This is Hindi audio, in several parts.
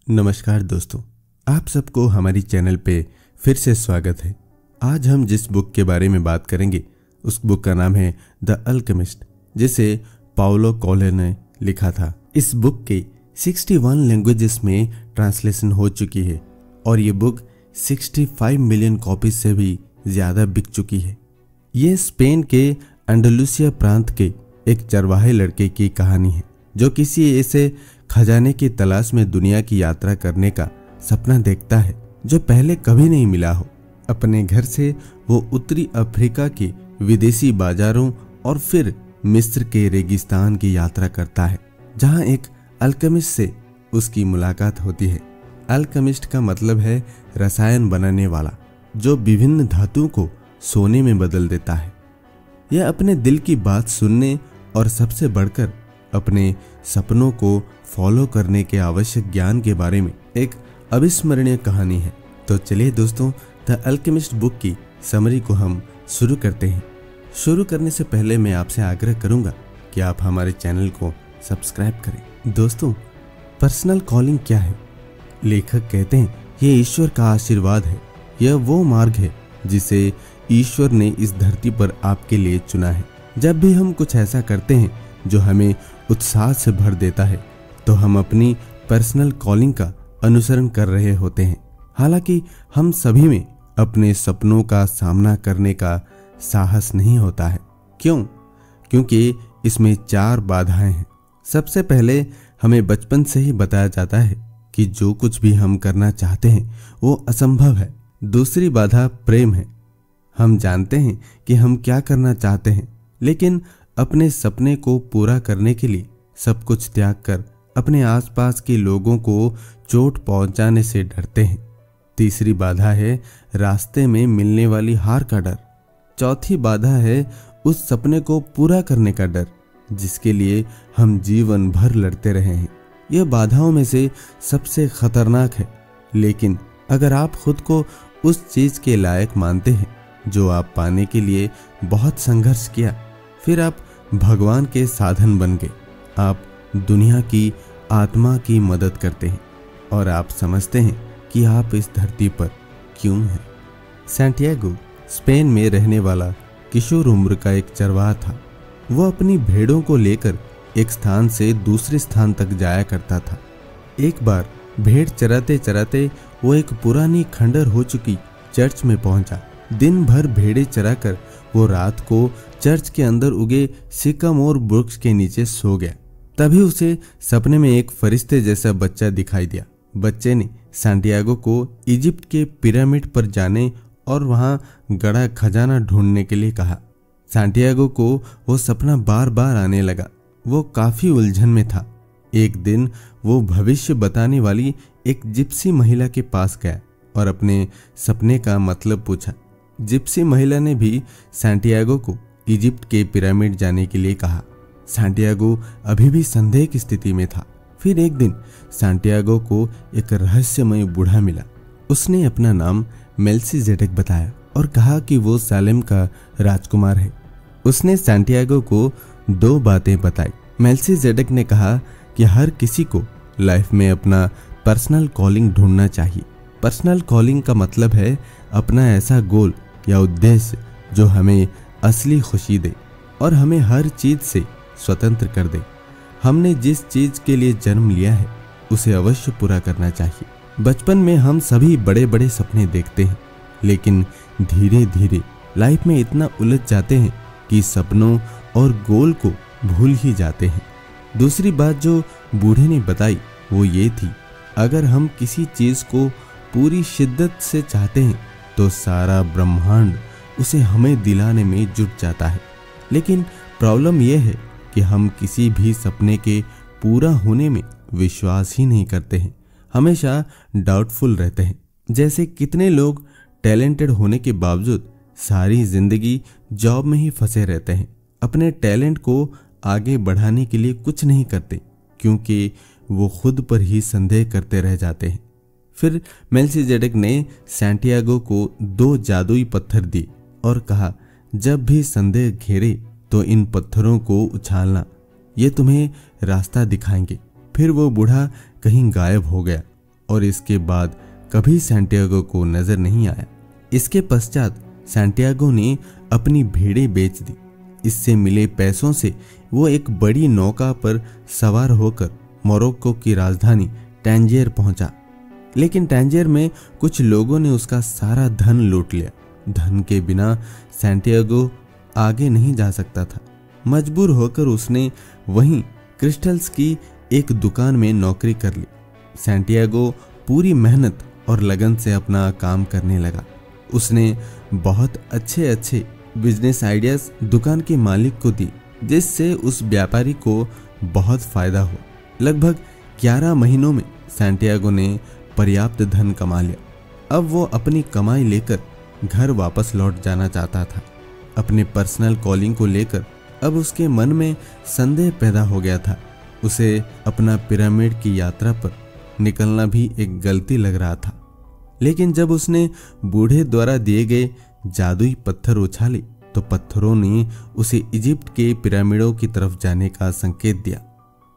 नमस्कार दोस्तों, आप सबको हमारी चैनल पे फिर से स्वागत है। आज हम जिस बुक के बारे में बात करेंगे उस बुक का नाम है द अल्केमिस्ट, जिसे पाउलो कोएल्हो ने लिखा था। इस बुक के 61 लैंग्वेजेस में ट्रांसलेशन हो चुकी है और ये बुक 65 मिलियन कॉपीज से भी ज़्यादा बिक चुकी है। ये स्पेन के अंडलूसिया प्रांत के एक चरवाहे लड़के की कहानी है जो किसी ऐसे खजाने की तलाश में दुनिया की यात्रा करने का सपना देखता है जो पहले कभी नहीं मिला हो। अपने घर से वो उत्तरी अफ्रीका के विदेशी बाजारों और फिर मिस्र के रेगिस्तान की यात्रा करता है जहां एक अल्केमिस्ट से उसकी मुलाकात होती है। अल्केमिस्ट का मतलब है रसायन बनाने वाला, जो विभिन्न धातुओं को सोने में बदल देता है। यह अपने दिल की बात सुनने और सबसे बढ़कर अपने सपनों को फॉलो करने के आवश्यक ज्ञान के बारे में एक अविस्मरणीय कहानी है। तो चलिए दोस्तों, द अल्केमिस्ट बुक की समरी को हम शुरू करते हैं। शुरू करने से पहले मैं आपसे आग्रह करूंगा कि आप हमारे चैनल को सब्सक्राइब करें। दोस्तों, पर्सनल कॉलिंग क्या है? लेखक कहते हैं ये ईश्वर का आशीर्वाद है। यह वो मार्ग है जिसे ईश्वर ने इस धरती पर आपके लिए चुना है। जब भी हम कुछ ऐसा करते हैं जो हमें उत्साह से भर देता है तो हम अपनी पर्सनल कॉलिंग का अनुसरण कर रहे होते हैं। हालांकि हम सभी में अपने सपनों का सामना करने का साहस नहीं होता है। क्यों? क्योंकि इसमें 4 बाधाएं हैं। सबसे पहले हमें बचपन से ही बताया जाता है कि जो कुछ भी हम करना चाहते हैं वो असंभव है। दूसरी बाधा प्रेम है। हम जानते हैं कि हम क्या करना चाहते हैं, लेकिन अपने सपने को पूरा करने के लिए सब कुछ त्याग कर अपने आसपास के लोगों को चोट पहुंचाने से डरते हैं। तीसरी बाधा है रास्ते में मिलने वाली हार का डर। चौथी बाधा है उस सपने को पूरा करने का डर जिसके लिए हम जीवन भर लड़ते रहे हैं। यह बाधाओं में से सबसे खतरनाक है, लेकिन अगर आप खुद को उस चीज के लायक मानते हैं जो आप पाने के लिए बहुत संघर्ष किया, फिर आप भगवान के साधन बन गए। आप दुनिया की आत्मा की मदद करते हैं और आप समझते हैं कि आप इस धरती पर क्यों हैं। सैंटियागो स्पेन में रहने वाला किशोर उम्र का एक चरवाहा था। वह अपनी भेड़ों को लेकर एक स्थान से दूसरे स्थान तक जाया करता था। एक बार भेड़ चराते चराते वो एक पुरानी खंडर हो चुकी चर्च में पहुंचा। दिन भर भेड़ें चराकर वो रात को चर्च के अंदर उगे सिकामोर वृक्ष के नीचे सो गया। तभी उसे सपने में एक फरिश्ते जैसा बच्चा दिखाई दिया। बच्चे ने सैंटियागो को इजिप्ट के पिरामिड पर जाने और वहां गड़ा खजाना ढूंढने के लिए कहा। सैंटियागो को वो सपना बार बार आने लगा। वो काफी उलझन में था। एक दिन वो भविष्य बताने वाली एक जिप्सी महिला के पास गया और अपने सपने का मतलब पूछा। जिप्सी महिला ने भी सैंटियागो को इजिप्ट के पिरामिड जाने के लिए कहा। सैंटियागो अभी भी संदेह की स्थिति में था। फिर एक दिन सैंटियागो को एक रहस्यमय बूढ़ा मिला। उसने अपना नाम मेल्कीजेडेक बताया और कहा कि वो सालेम का राजकुमार है। उसने सैंटियागो को 2 बातें बताई। मेल्कीजेडेक ने कहा कि हर किसी को लाइफ में अपना पर्सनल कॉलिंग ढूंढना चाहिए। पर्सनल कॉलिंग का मतलब है अपना ऐसा गोल या उद्देश्य जो हमें असली खुशी दे और हमें हर चीज से स्वतंत्र कर दे। हमने जिस चीज के लिए जन्म लिया है उसे अवश्य पूरा करना चाहिए। बचपन में हम सभी बड़े बड़े सपने देखते हैं, लेकिन धीरे धीरे लाइफ में इतना उलझ जाते हैं कि सपनों और गोल को भूल ही जाते हैं। दूसरी बात जो बूढ़े ने बताई वो ये थी, अगर हम किसी चीज को पूरी शिद्दत से चाहते हैं तो सारा ब्रह्मांड उसे हमें दिलाने में जुट जाता है। लेकिन प्रॉब्लम यह है कि हम किसी भी सपने के पूरा होने में विश्वास ही नहीं करते हैं, हमेशा डाउटफुल रहते हैं। जैसे कितने लोग टैलेंटेड होने के बावजूद सारी जिंदगी जॉब में ही फंसे रहते हैं, अपने टैलेंट को आगे बढ़ाने के लिए कुछ नहीं करते क्योंकि वो खुद पर ही संदेह करते रह जाते हैं। फिर मेल्कीजेडेक ने सैंटियागो को 2 जादुई पत्थर दिए और कहा, जब भी संदेह घेरे तो इन पत्थरों को उछालना, ये तुम्हें रास्ता दिखाएंगे। फिर वो बूढ़ा कहीं गायब हो गया और इसके बाद कभी सैंटियागो को नजर नहीं आया। इसके पश्चात सैंटियागो ने अपनी भेड़ें बेच दी। इससे मिले पैसों से वो एक बड़ी नौका पर सवार होकर मोरक्को की राजधानी टैंजियर पहुंचा। लेकिन टैंजियर में कुछ लोगों ने उसका सारा धन लूट लिया। धन के बिना सैंटियागो आगे नहीं जा सकता था। मजबूर होकर उसने वहीं क्रिस्टल्स की एक दुकान में नौकरी कर ली। सैंटियागो पूरी मेहनत और लगन से अपना काम करने लगा। उसने बहुत अच्छे बिजनेस आइडियाज दुकान के मालिक को दी, जिससे उस व्यापारी को बहुत फायदा हो। लगभग 11 महीनों में सैंटियागो ने पर्याप्त धन कमा लिया। अब वो अपनी कमाई लेकर घर वापस लौट जाना चाहता था। अपने पर्सनल कॉलिंग को लेकर अब उसके मन में संदेह पैदा हो गया था। उसे अपना पिरामिड की यात्रा पर निकलना भी एक गलती लग रहा था। लेकिन जब उसने बूढ़े द्वारा दिए गए जादुई पत्थर उछाले तो पत्थरों ने उसे इजिप्ट के पिरामिडों की तरफ जाने का संकेत दिया।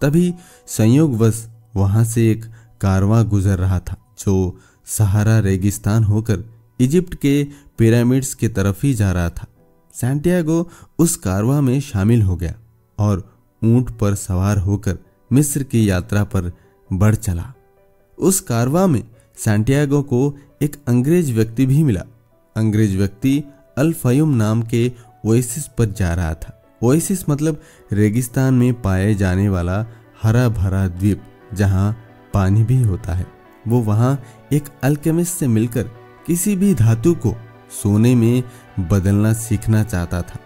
तभी संयोगवश वहां से एक कारवां गुजर रहा था जो सहारा रेगिस्तान होकर इजिप्ट के पिरामिड्स की तरफ ही जा रहा था। सैंटियागो उस कारवां में शामिल हो गया और ऊंट पर सवार होकर मिस्र की यात्रा पर बढ़ चला। उस कारवां में सैंटियागो को एक अंग्रेज व्यक्ति भी मिला। अंग्रेज व्यक्ति अल फयूम नाम के ओएसिस पर जा रहा था। ओएसिस मतलब रेगिस्तान में पाए जाने वाला हरा भरा द्वीप जहां पानी भी होता है। वो वहां एक अल्केमिस्ट से मिलकर किसी भी धातु को सोने में बदलना सीखना चाहता था।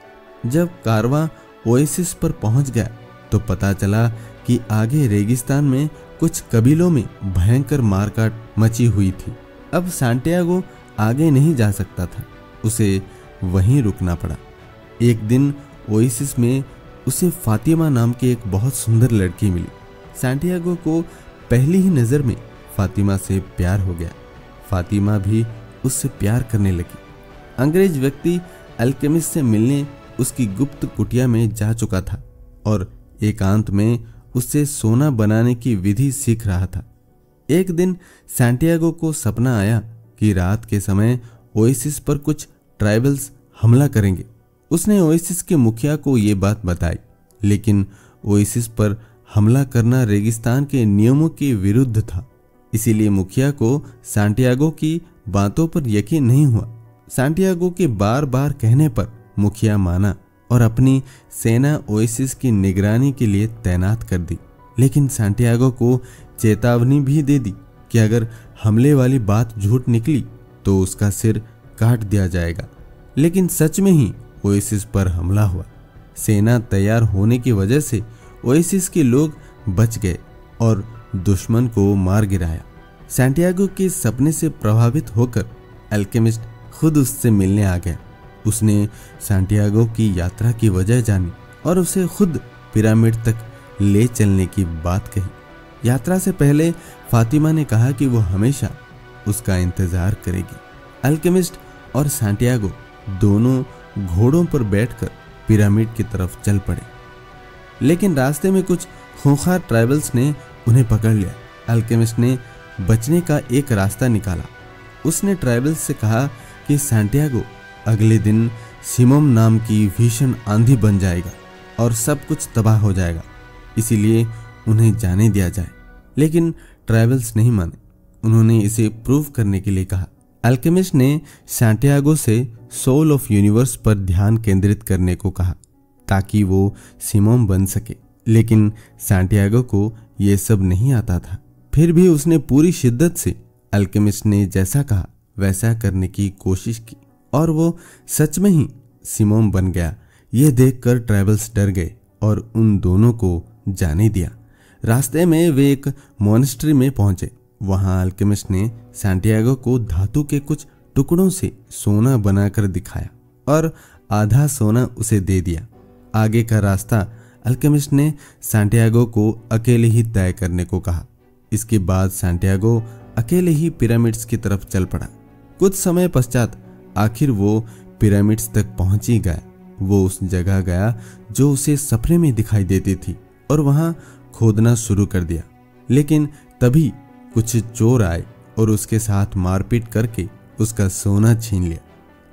जब कारवां ओएसिस पर पहुंच गया तो पता चला कि आगे रेगिस्तान में कुछ कबीलों में भयंकर मारकाट मची हुई थी। अब सैंटियागो आगे नहीं जा सकता था, उसे वहीं रुकना पड़ा। एक दिन ओएसिस में उसे फातिमा नाम की एक बहुत सुंदर लड़की मिली। सैंटियागो को पहली ही नजर में फातिमा से प्यार हो गया। फातिमा भी उससे प्यार करने लगी। अंग्रेज व्यक्ति अल्केमिस्ट से मिलने उसकी गुप्त कुटिया में जा चुका था और एकांत में उससे सोना बनाने की विधि सीख रहा था। एक दिन सैंटियागो को सपना आया कि रात के समय ओएसिस पर कुछ ट्राइबल्स हमला करेंगे। उसने ओएसिस के मुखिया को ये बात बताई, लेकिन ओएसिस पर हमला करना रेगिस्तान के नियमों के विरुद्ध था। इसीलिए मुखिया को सैंटियागो की बातों पर यकीन नहीं हुआ। सैंटियागो के बार बार कहने पर मुखिया माना और अपनी सेना ओएसिस की निगरानी के लिए तैनात कर दी। लेकिन सैंटियागो को चेतावनी भी दे दी कि अगर हमले वाली बात झूठ निकली तो उसका सिर काट दिया जाएगा। लेकिन सच में ही ओएसिस पर हमला हुआ। सेना तैयार होने की वजह से ओएसिस के लोग बच गए और दुश्मन को मार गिराया। सैंटियागो के सपने से प्रभावित होकर अल्केमिस्ट खुद उससे मिलने आ गया। उसने सैंटियागो की यात्रा की वजह जानी और उसे खुद पिरामिड तक ले चलने की बात कही। यात्रा से पहले फातिमा ने कहा कि वो हमेशा उसका इंतजार करेगी। अल्केमिस्ट और सैंटियागो दोनों घोड़ों पर बैठकर पिरामिड की तरफ चल पड़े। लेकिन रास्ते में कुछ खूंखार ट्राइबल्स ने उन्हें पकड़ लिया। अल्केमिस्ट ने बचने का एक रास्ता निकाला। उसने ट्राइबल्स से कहा कि सैंटियागो अगले दिन सिमोम नाम की भीषण आंधी बन जाएगा और सब कुछ तबाह हो जाएगा, इसीलिए उन्हें जाने दिया जाए। लेकिन ट्राइबल्स नहीं माने। उन्होंने इसे प्रूव करने के लिए कहा। अल्केमिस्ट ने सैंटियागो से सोल ऑफ यूनिवर्स पर ध्यान केंद्रित करने को कहा ताकि वो सिमोम बन सके। लेकिन सैंटियागो को यह सब नहीं आता था। फिर भी उसने पूरी शिद्दत से अल्केमिस्ट ने जैसा कहा वैसा करने की कोशिश की और वो सच में ही सिमोम बन गया। यह देखकर ट्राइबल्स डर गए और उन दोनों को जाने दिया। रास्ते में वे एक मोनेस्ट्री में पहुंचे। वहां अल्केमिस्ट ने सैंटियागो को धातु के कुछ टुकड़ों से सोना बनाकर दिखाया और आधा सोना उसे दे दिया। आगे का रास्ता अल्केमिस्ट ने सैंटियागो को अकेले ही तय करने को कहा। इसके बाद सैंटियागो अकेले ही पिरामिड्स की तरफ चल पड़ा। कुछ समय पश्चात आखिर वो पिरामिड्स तक पहुंच ही गया। वो उस जगह गया जो उसे सपने में दिखाई देती थी और वहां खोदना शुरू कर दिया। लेकिन तभी कुछ चोर आए और उसके साथ मारपीट करके उसका सोना छीन लिया।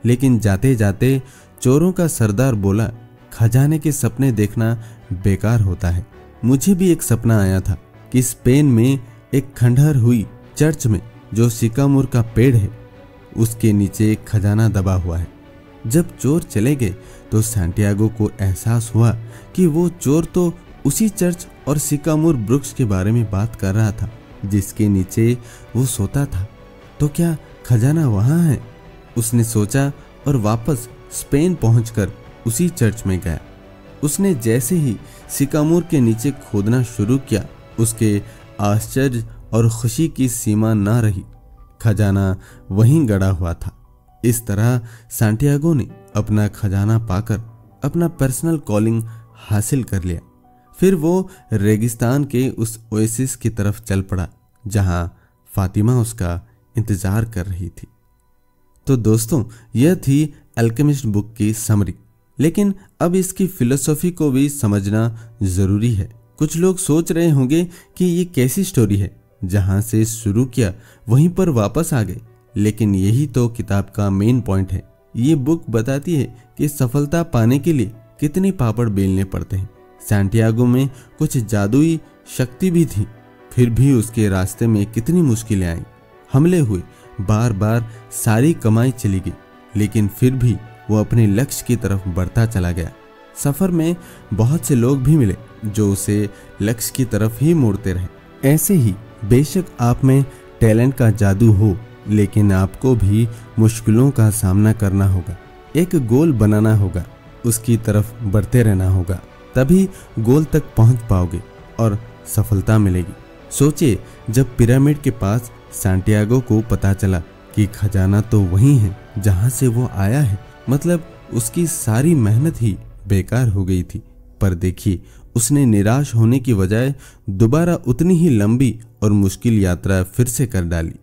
लेकिन जाते जाते चोरों का सरदार बोला, खजाने के सपने देखना बेकार होता है। मुझे भी एक सपना आया था कि स्पेन में एक खंडहर हुई चर्च में जो सिकामोर का पेड़ है उसके नीचे एक खजाना दबा हुआ है। जब चोर चले गए तो सैंटियागो को एहसास हुआ कि वो चोर तो उसी चर्च और सिकामोर वृक्ष के बारे में बात कर रहा था जिसके नीचे वो सोता था। तो क्या खजाना वहां है? उसने सोचा और वापस स्पेन पहुंचकर उसी चर्च में गया। उसने जैसे ही सिकामोर के नीचे खोदना शुरू किया, उसके आश्चर्य और खुशी की सीमा ना रही। खजाना वहीं गड़ा हुआ था। इस तरह सैंटियागो ने अपना खजाना पाकर अपना पर्सनल कॉलिंग हासिल कर लिया। फिर वो रेगिस्तान के उस ओएसिस की तरफ चल पड़ा जहां फातिमा उसका इंतजार कर रही थी। तो दोस्तों, यह थी अल्केमिस्ट बुक की समरी। लेकिन अब इसकी फिलोसॉफी को भी समझना जरूरी है। कुछ लोग सोच रहे होंगे कि ये कैसी स्टोरी है, जहां से शुरू किया वहीं पर वापस आ गए। लेकिन यही तो किताब का मेन पॉइंट है। ये बुक बताती है कि सफलता पाने के लिए कितने पापड़ बेलने पड़ते हैं। सैंटियागो में कुछ जादुई शक्ति भी थी, फिर भी उसके रास्ते में कितनी मुश्किलें आई, हमले हुए, बार बार सारी कमाई चली गई, लेकिन फिर भी वो अपने लक्ष्य की तरफ बढ़ता चला गया। सफर में बहुत से लोग भी मिले जो उसे लक्ष्य की तरफ ही मोड़ते रहे। ऐसे ही बेशक आप में टैलेंट का जादू हो, लेकिन आपको भी मुश्किलों का सामना करना होगा। एक गोल बनाना होगा, उसकी तरफ बढ़ते रहना होगा, तभी गोल तक पहुंच पाओगे और सफलता मिलेगी। सोचिए, जब पिरामिड के पास सैंटियागो को पता चला कि खजाना तो वही है जहां से वो आया है, मतलब उसकी सारी मेहनत ही बेकार हो गई थी। पर देखिए, उसने निराश होने की बजाय दोबारा उतनी ही लंबी और मुश्किल यात्रा फिर से कर डाली।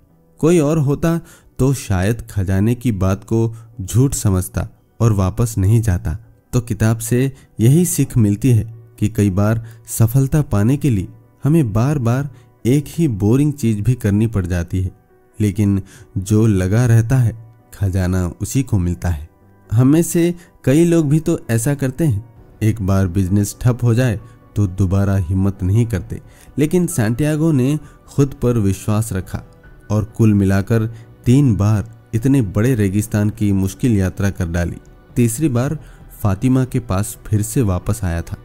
कोई और होता तो शायद खजाने की बात को झूठ समझता और वापस नहीं जाता। तो किताब से यही सीख मिलती है कि कई बार सफलता पाने के लिए हमें बार बार एक ही बोरिंग चीज भी करनी पड़ जाती है, लेकिन जो लगा रहता है खजाना उसी को मिलता है। हमें से कई लोग भी तो ऐसा करते हैं, एक बार बिजनेस ठप हो जाए तो दोबारा हिम्मत नहीं करते। लेकिन सैंटियागो ने खुद पर विश्वास रखा और कुल मिलाकर 3 बार इतने बड़े रेगिस्तान की मुश्किल यात्रा कर डाली। तीसरी बार फातिमा के पास फिर से वापस आया था।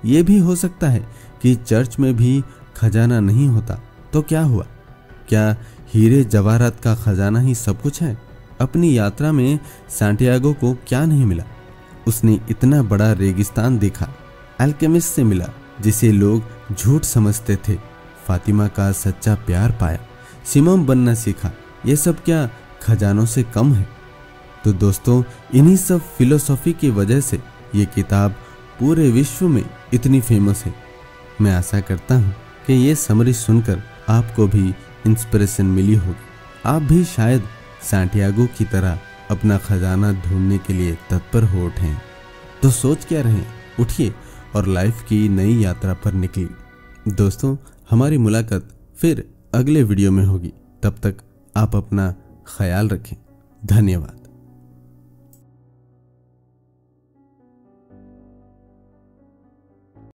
ये भी हो सकता है कि चर्च में भी खजाना नहीं होता तो क्या हुआ? क्या हीरे जवाहरात का खजाना ही सब कुछ है? अपनी यात्रा में सैंटियागो को क्या नहीं मिला? उसने इतना बड़ा रेगिस्तान देखा, अल्केमिस्ट से मिला जिसे लोग झूठ समझते थे, फातिमा का सच्चा प्यार पाया, सिमम बनना सीखा। ये सब क्या खजानों से कम है? तो दोस्तों, इन्हीं सब फिलोसॉफी की वजह से ये किताब पूरे विश्व में इतनी फेमस है। मैं आशा करता हूँ कि ये समरी सुनकर आपको भी इंस्पिरेशन मिली होगी। आप भी शायद सैंटियागो की तरह अपना खजाना ढूंढने के लिए तत्पर हो उठें। तो सोच क्या रहे, उठिए और लाइफ की नई यात्रा पर निकलिए। दोस्तों, हमारी मुलाकात फिर अगले वीडियो में होगी। तब तक आप अपना ख्याल रखें। धन्यवाद।